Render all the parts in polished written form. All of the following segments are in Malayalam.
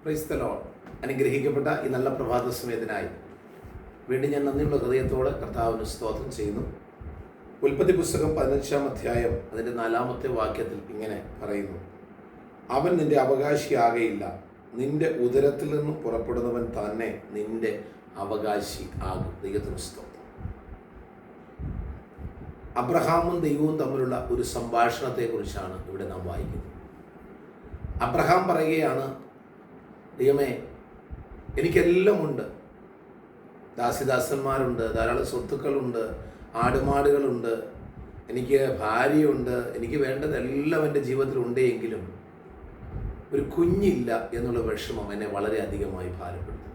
Praise the Lord. അനുഗ്രഹിക്കപ്പെട്ട ഈ നല്ല പ്രഭാത സമയത്തിനായി വീണ്ടും ഞാൻ നന്ദിയുള്ള ഹൃദയത്തോടെ കർത്താവിന് സ്തോത്രം ചെയ്യുന്നു. ഉൽപ്പത്തി പുസ്തകം 15-ാം അധ്യായം അതിൻ്റെ 4-ാമത്തെ വാക്യത്തിൽ ഇങ്ങനെ പറയുന്നു: അവൻ നിന്റെ അവകാശിയാകയില്ല, നിന്റെ ഉദരത്തിൽ നിന്നും പുറപ്പെടുന്നവൻ തന്നെ നിന്റെ അവകാശി ആകും. ദൈവത്തിന് സ്തോത്രം. അബ്രഹാമും ദൈവവും തമ്മിലുള്ള ഒരു സംഭാഷണത്തെക്കുറിച്ചാണ് ഇവിടെ നാം വായിക്കുന്നത്. അബ്രഹാം പറയുകയാണ്, ദൈവമേ, എനിക്കെല്ലാം ഉണ്ട്, ദാസിദാസന്മാരുണ്ട്, ധാരാളം സ്വത്തുക്കളുണ്ട്, ആടുമാടുകളുണ്ട്, എനിക്ക് ഭാര്യയുണ്ട്, എനിക്ക് വേണ്ടതെല്ലാം എൻ്റെ ജീവിതത്തിൽ ഉണ്ടെങ്കിലും ഒരു കുഞ്ഞില്ല എന്നുള്ള വിഷമം എന്നെ വളരെയധികമായി ഭാരപ്പെടുത്തും.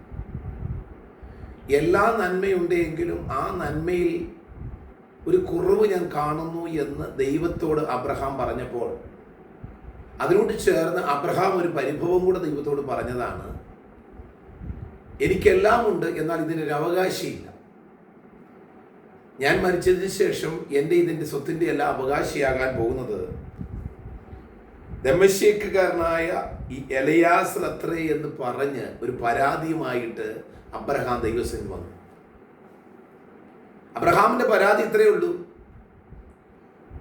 എല്ലാ നന്മയുണ്ടെങ്കിലും ആ നന്മയിൽ ഒരു കുറവ് ഞാൻ കാണുന്നു എന്ന് ദൈവത്തോട് അബ്രഹാം പറഞ്ഞപ്പോൾ അതിനോട് ചേർന്ന് അബ്രഹാം ഒരു പരിഭവം കൂടെ ദൈവത്തോട് പറഞ്ഞതാണ്: എനിക്കെല്ലാം ഉണ്ട്, എന്നാൽ ഇതിനൊരു അവകാശിയില്ല. ഞാൻ മരിച്ചതിന് ശേഷം ഇതിൻ്റെ സ്വത്തിൻ്റെ എല്ലാം അവകാശിയാകാൻ പോകുന്നത് ദമശ്ശേക്കുകാരനായ ഈ എലയാസർ അത്രേ എന്ന് പറഞ്ഞ് ഒരു പരാതിയുമായിട്ട് അബ്രഹാം ദൈവസന്നിധിയിൽ വന്നു. അബ്രഹാമിന്റെ പരാതി ഇത്രയേ ഉള്ളൂ: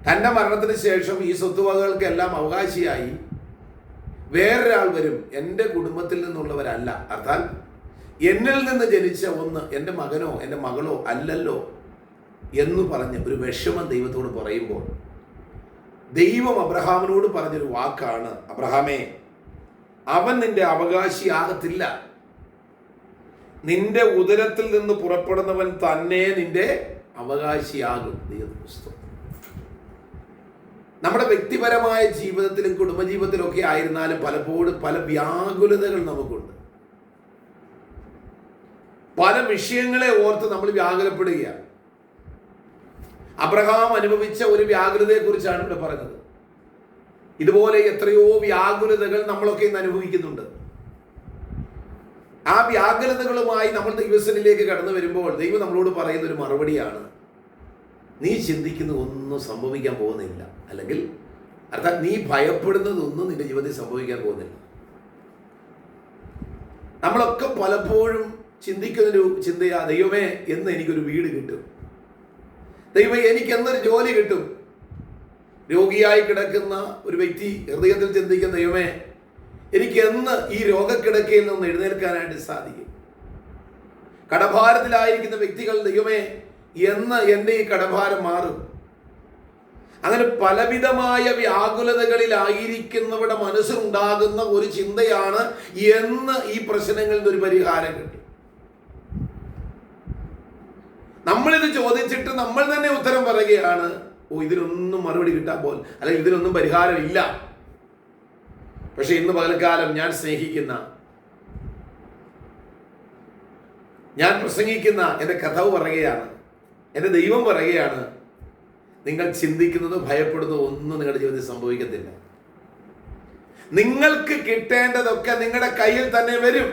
തൻ്റെ മരണത്തിന് ശേഷം ഈ സ്വത്തുവകകൾക്കെല്ലാം അവകാശിയായി വേറൊരാൾ വരും, എൻ്റെ കുടുംബത്തിൽ നിന്നുള്ളവരല്ല, അർത്ഥാൽ എന്നിൽ നിന്ന് ജനിച്ച ഒന്ന് എൻ്റെ മകനോ എൻ്റെ മകളോ അല്ലല്ലോ എന്ന് പറഞ്ഞ് ഒരു വിഷമം ദൈവത്തോട് പറയുമ്പോൾ ദൈവം അബ്രഹാമിനോട് പറഞ്ഞൊരു വാക്കാണ്: അബ്രഹാമേ, അവൻ നിന്റെ അവകാശിയാകത്തില്ല, നിന്റെ ഉദരത്തിൽ നിന്ന് പുറപ്പെടുന്നവൻ തന്നെ നിന്റെ അവകാശിയാകും. ദൈവപുസ്തകം നമ്മുടെ വ്യക്തിപരമായ ജീവിതത്തിലും കുടുംബജീവിതത്തിലും ഒക്കെ ആയിരുന്നാലും പലപ്പോഴും പല വ്യാകുലതകൾ നമുക്കുണ്ട്. പല വിഷയങ്ങളെ ഓർത്ത് നമ്മൾ വ്യാകുലപ്പെടുകയാണ്. അബ്രഹാം അനുഭവിച്ച ഒരു വ്യാകുലതയെ കുറിച്ചാണ് ഇവിടെ പറഞ്ഞത്. ഇതുപോലെ എത്രയോ വ്യാകുലതകൾ നമ്മളൊക്കെ ഇന്ന് അനുഭവിക്കുന്നുണ്ട്. ആ വ്യാകുലതകളുമായി നമ്മൾ ദൈവസന്നിധിയിലേക്ക് കടന്നു വരുമ്പോൾ ദൈവം നമ്മളോട് പറയുന്ന ഒരു മറുപടിയാണ്: നീ ചിന്തിക്കുന്ന ഒന്നും സംഭവിക്കാൻ പോകുന്നില്ല, അല്ലെങ്കിൽ അർത്ഥം നീ ഭയപ്പെടുന്നതൊന്നും നിന്റെ ജീവിതത്തിൽ സംഭവിക്കാൻ പോകുന്നില്ല. നമ്മളൊക്കെ പലപ്പോഴും ചിന്തിക്കുന്നൊരു ചിന്തയാ: ദൈവമേ, എന്ന് എനിക്കൊരു വീട് കിട്ടും, ദൈവമേ, എനിക്ക് എന്നൊരു ജോലി കിട്ടും. രോഗിയായി കിടക്കുന്ന ഒരു വ്യക്തി ഹൃദയത്തിൽ ചിന്തിക്കുന്ന: ദൈവമേ, എനിക്ക് എന്ന് ഈ രോഗക്കിടക്കയിൽ നിന്ന് എഴുന്നേൽക്കാനായിട്ട് സാധിക്കും. കടഭാരത്തിലായിരിക്കുന്ന വ്യക്തികൾ: ദൈവമേ, എന്ന് എൻ്റെ ഈ കടഭാരം മാറും. അങ്ങനെ പലവിധമായ വ്യാകുലതകളിലായിരിക്കുന്നവരുടെ മനസ്സിലുണ്ടാകുന്ന ഒരു ചിന്തയാണ്: എന്ന് ഈ പ്രശ്നങ്ങളിൽ നിന്നൊരു പരിഹാരം കിട്ടും. നമ്മളിത് ചോദിച്ചിട്ട് നമ്മൾ തന്നെ ഉത്തരം പറയുകയാണ്: ഓ, ഇതിനൊന്നും മറുപടി കിട്ടാൻ പോൽ, അല്ലെങ്കിൽ ഇതിനൊന്നും പരിഹാരമില്ല. പക്ഷെ ഇന്ന് പകൽക്കാലം ഞാൻ സ്നേഹിക്കുന്ന, ഞാൻ പ്രസംഗിക്കുന്ന എൻ്റെ കഥാവ് പറയുകയാണ്, എൻ്റെ ദൈവം പറയുകയാണ്: നിങ്ങൾ ചിന്തിക്കുന്നതോ ഭയപ്പെടുന്നതോ ഒന്നും നിങ്ങളുടെ ജീവിതത്തിൽ സംഭവിക്കത്തില്ല. നിങ്ങൾക്ക് കിട്ടേണ്ടതൊക്കെ നിങ്ങളുടെ കയ്യിൽ തന്നെ വരും.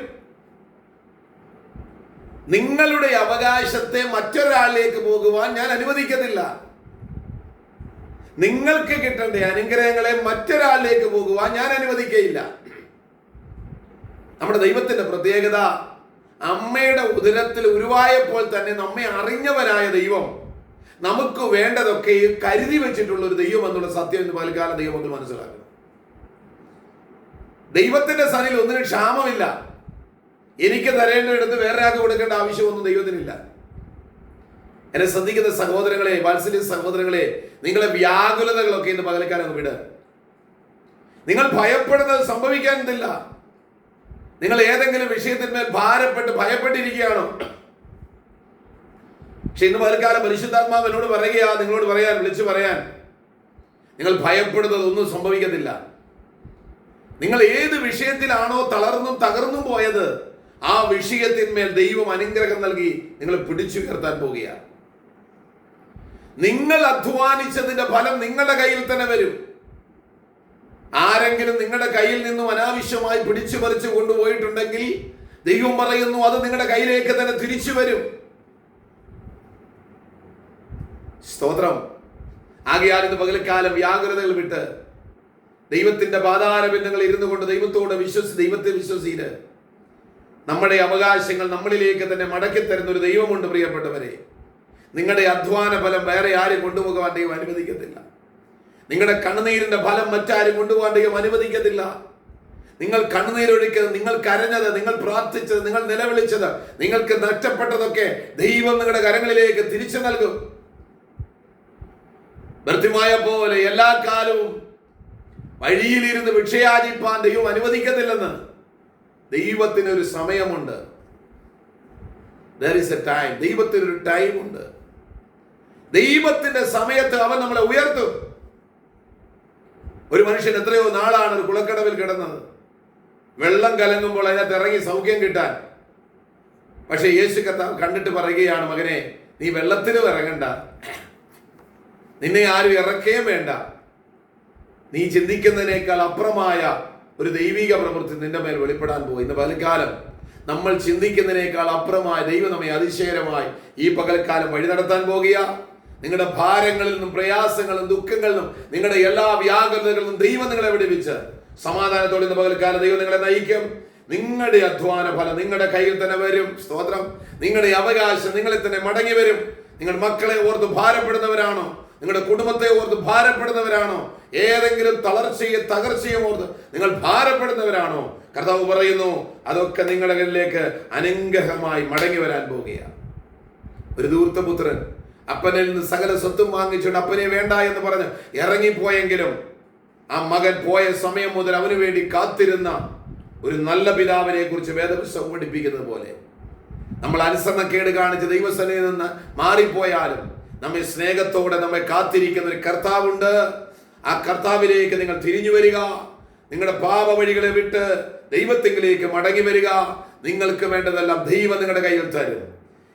നിങ്ങളുടെ അവകാശത്തെ മറ്റൊരാളിലേക്ക് പോകുവാൻ ഞാൻ അനുവദിക്കത്തില്ല. നിങ്ങൾക്ക് കിട്ടേണ്ട അനുഗ്രഹങ്ങളെ മറ്റൊരാളിലേക്ക് പോകുവാൻ ഞാൻ അനുവദിക്കയില്ല. നമ്മുടെ ദൈവത്തിന്റെ പ്രത്യേകത, അമ്മയുടെ ഉദരത്തിൽ ഉരുവായപ്പോൾ തന്നെ നമ്മെ അറിഞ്ഞവനായ ദൈവം നമുക്ക് വേണ്ടതൊക്കെ കരുതി വെച്ചിട്ടുള്ള ഒരു ദൈവം എന്നുള്ള സത്യം ഇന്ന് പലകാലം ദൈവമക്കൾ മനസ്സിലാക്കണം. ദൈവത്തിന്റെ സനിൽ ഒന്നിനും ക്ഷാമമില്ല. എനിക്ക് തരേണ്ടടുത്ത് വേറെ ആൾക്ക് കൊടുക്കേണ്ട ആവശ്യമൊന്നും ദൈവത്തിനില്ല. എന്നെ ശ്രദ്ധിക്കുന്ന സഹോദരങ്ങളെ, വാത്സല്യ സഹോദരങ്ങളെ, നിങ്ങളെ വ്യാകുലതകളൊക്കെ ഇന്ന് പകൽക്കാലം വിട്. നിങ്ങൾ ഭയപ്പെടുന്നത് സംഭവിക്കാനില്ല. നിങ്ങൾ ഏതെങ്കിലും വിഷയത്തിന്മേൽ ഭാരപ്പെട്ട് ഭയപ്പെട്ടിരിക്കുകയാണോ? പക്ഷെ ഇന്ന് പകൽക്കാലം പരിശുദ്ധാത്മാവ് എന്നോട് പറയുകയാ, നിങ്ങളോട് പറയാൻ, വിളിച്ചു പറയാൻ: നിങ്ങൾ ഭയപ്പെടുന്നത് ഒന്നും സംഭവിക്കത്തില്ല. നിങ്ങൾ ഏത് വിഷയത്തിലാണോ തളർന്നും തകർന്നും പോയത്, ആ വിഷയത്തിന്മേൽ ദൈവം അനുഗ്രഹം നൽകി നിങ്ങളെ പിടിച്ചുയർത്താൻ പോകുകയാണ്. നിങ്ങൾ അധ്വാനിച്ചതിന്റെ ഫലം നിങ്ങളുടെ കയ്യിൽ തന്നെ വരും. ആരെങ്കിലും നിങ്ങളുടെ കയ്യിൽ നിന്നും അനാവശ്യമായി പിടിച്ചു പറിച്ചു കൊണ്ടുപോയിട്ടുണ്ടെങ്കിൽ ദൈവം പറയുന്നു, അത് നിങ്ങളുടെ കയ്യിലേക്ക് തന്നെ തിരിച്ചു വരും. സ്തോത്രം. ആകയാൽ ഇന്ന് പകൽക്കാലം വ്യാകുലതകൾ വിട്ട് ദൈവത്തിന്റെ പാതാരബിന്ദങ്ങൾ ഇരുന്നു കൊണ്ട് ദൈവത്തെ വിശ്വസിച്ച് നമ്മുടെ അവകാശങ്ങൾ നമ്മളിലേക്ക് തന്നെ മടക്കി തരുന്ന ഒരു ദൈവമുണ്ട് പ്രിയപ്പെട്ടവരെ. നിങ്ങളുടെ അധ്വാന ഫലം വേറെ ആരും കൊണ്ടുപോകാൻ ദൈവം അനുവദിക്കത്തില്ല. നിങ്ങളുടെ കണ്ണുനീരിന്റെ ഫലം മറ്റാരും കൊണ്ടുപോകാൻ ദൈവം അനുവദിക്കത്തില്ല. നിങ്ങൾ കണ്ണുനീരൊഴുക്കിയത്, നിങ്ങൾ കരഞ്ഞത്, നിങ്ങൾ പ്രാർത്ഥിച്ചത്, നിങ്ങൾ നിലവിളിച്ചത്, നിങ്ങൾക്ക് നഷ്ടപ്പെട്ടതൊക്കെ ദൈവം നിങ്ങളുടെ കരങ്ങളിലേക്ക് തിരിച്ചു നൽകും. ഭർത്തിമായ പോലെ എല്ലാ കാലവും വഴിയിലിരുന്ന് ഭിക്ഷയാചിപ്പാൻ ദൈവം അനുവദിക്കത്തില്ലെന്ന്. ദൈവത്തിനൊരു സമയമുണ്ട്. There is a time. ദൈവത്തിനൊരു ടൈമുണ്ട്. ദൈവത്തിന്റെ സമയത്ത് അവൻ നമ്മളെ ഉയർത്തും. ഒരു മനുഷ്യൻ എത്രയോ നാളാണ് ഒരു കുളക്കടവിൽ കിടന്നത്, വെള്ളം കലങ്ങുമ്പോൾ അതിനകത്ത് ഇറങ്ങി സൗഖ്യം കിട്ടാൻ. പക്ഷെ യേശു കർത്താവ് കണ്ടിട്ട് പറയുകയാണ്, മകനെ, നീ വെള്ളത്തിലും ഇറങ്ങണ്ട, നിന്നെ ആരും ഇറക്കുകയും വേണ്ട. നീ ചിന്തിക്കുന്നതിനേക്കാൾ അപ്പുറമായ ഒരു ദൈവിക പ്രവൃത്തി നിന്റെ മേൽ വെളിപ്പെടാൻ പോകും. ഇന്ന് പകൽക്കാലം നമ്മൾ ചിന്തിക്കുന്നതിനേക്കാൾ അപ്പുറമായ ദൈവം നമ്മെ അതിശയകരമായി ഈ പകൽക്കാലം വഴി നടത്താൻ പോകുക. നിങ്ങളുടെ ഭാരങ്ങളിൽ നിന്നും പ്രയാസങ്ങളും ദുഃഖങ്ങളിൽ നിന്നും നിങ്ങളുടെ എല്ലാ വ്യാകുലതകളിൽ നിന്നും ദൈവം നിങ്ങളെ വിടുവിച്ച് സമാധാനത്തോടെ ഇന്ന് പകൽക്കാലം ദൈവം നിങ്ങളെ നയിക്കും. നിങ്ങളുടെ അധ്വാന ഫലം നിങ്ങളുടെ കയ്യിൽ തന്നെ വരും. സ്തോത്രം. നിങ്ങളുടെ അവകാശം നിങ്ങളെ തന്നെ മടങ്ങി വരും. നിങ്ങളുടെ മക്കളെ ഓർത്ത് ഭാരപ്പെടുന്നവരാണോ? നിങ്ങളുടെ കുടുംബത്തെ ഓർത്ത് ഭാരപ്പെടുന്നവരാണോ? ഏതെങ്കിലും തളർച്ചയും തകർച്ചയും ഓർത്ത് നിങ്ങൾ ഭാരപ്പെടുന്നവരാണോ? കർത്താവ് പറയുന്നു, അതൊക്കെ നിങ്ങളിലേക്ക് അനുഗ്രഹമായി മടങ്ങി വരാൻ പോകുകയാണ്. ഒരു ധൂർത്തപുത്രൻ അപ്പനിൽ നിന്ന് സകല സ്വത്തും വാങ്ങിച്ചുകൊണ്ട് അപ്പനെ വേണ്ട എന്ന് പറഞ്ഞ് ഇറങ്ങിപ്പോയെങ്കിലും ആ മകൻ പോയ സമയം മുതൽ അവന് വേണ്ടി കാത്തിരുന്ന ഒരു നല്ല പിതാവിനെ കുറിച്ച് വേദപുസ്തകം പഠിപ്പിക്കുന്നത് പോലെ നമ്മൾ അനുസരണക്കേട് കാണിച്ച് ദൈവസന്നിധിയിൽ നിന്ന് മാറിപ്പോയാലും നമ്മെ സ്നേഹത്തോടെ നമ്മെ കാത്തിരിക്കുന്ന ഒരു കർത്താവുണ്ട്. ആ കർത്താവിലേക്ക് നിങ്ങൾ തിരിഞ്ഞു വരിക. നിങ്ങളുടെ പാപ വഴികളെ വിട്ട് ദൈവത്തിലേക്ക് മടങ്ങി വരിക. നിങ്ങൾക്ക് വേണ്ടതെല്ലാം ദൈവം നിങ്ങളുടെ കയ്യിൽ തരും.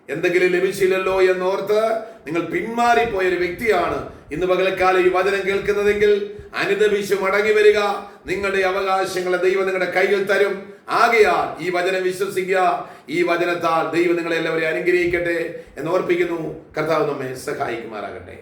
എന്തെങ്കിലും ലഭിച്ചില്ലല്ലോ എന്നോർത്ത് നിങ്ങൾ പിന്മാറിപ്പോയൊരു വ്യക്തിയാണ് ഇന്ന് പകൽക്കാലം ഈ വചനം കേൾക്കുന്നതെങ്കിൽ അനുദപിച്ച് മടങ്ങി വരിക. നിങ്ങളുടെ അവകാശങ്ങളെ ദൈവം നിങ്ങളുടെ കയ്യിൽ തരും. ആകയാൽ ഈ വചനം വിശ്വസിക്കുക. ഈ വചനത്താൽ ദൈവം നിങ്ങളെ എല്ലാവരെയും അനുഗ്രഹിക്കട്ടെ എന്ന് ഓർപ്പിക്കുന്നു. കർത്താവ് നമ്മെ സഹായിക്കുമാറാകട്ടെ.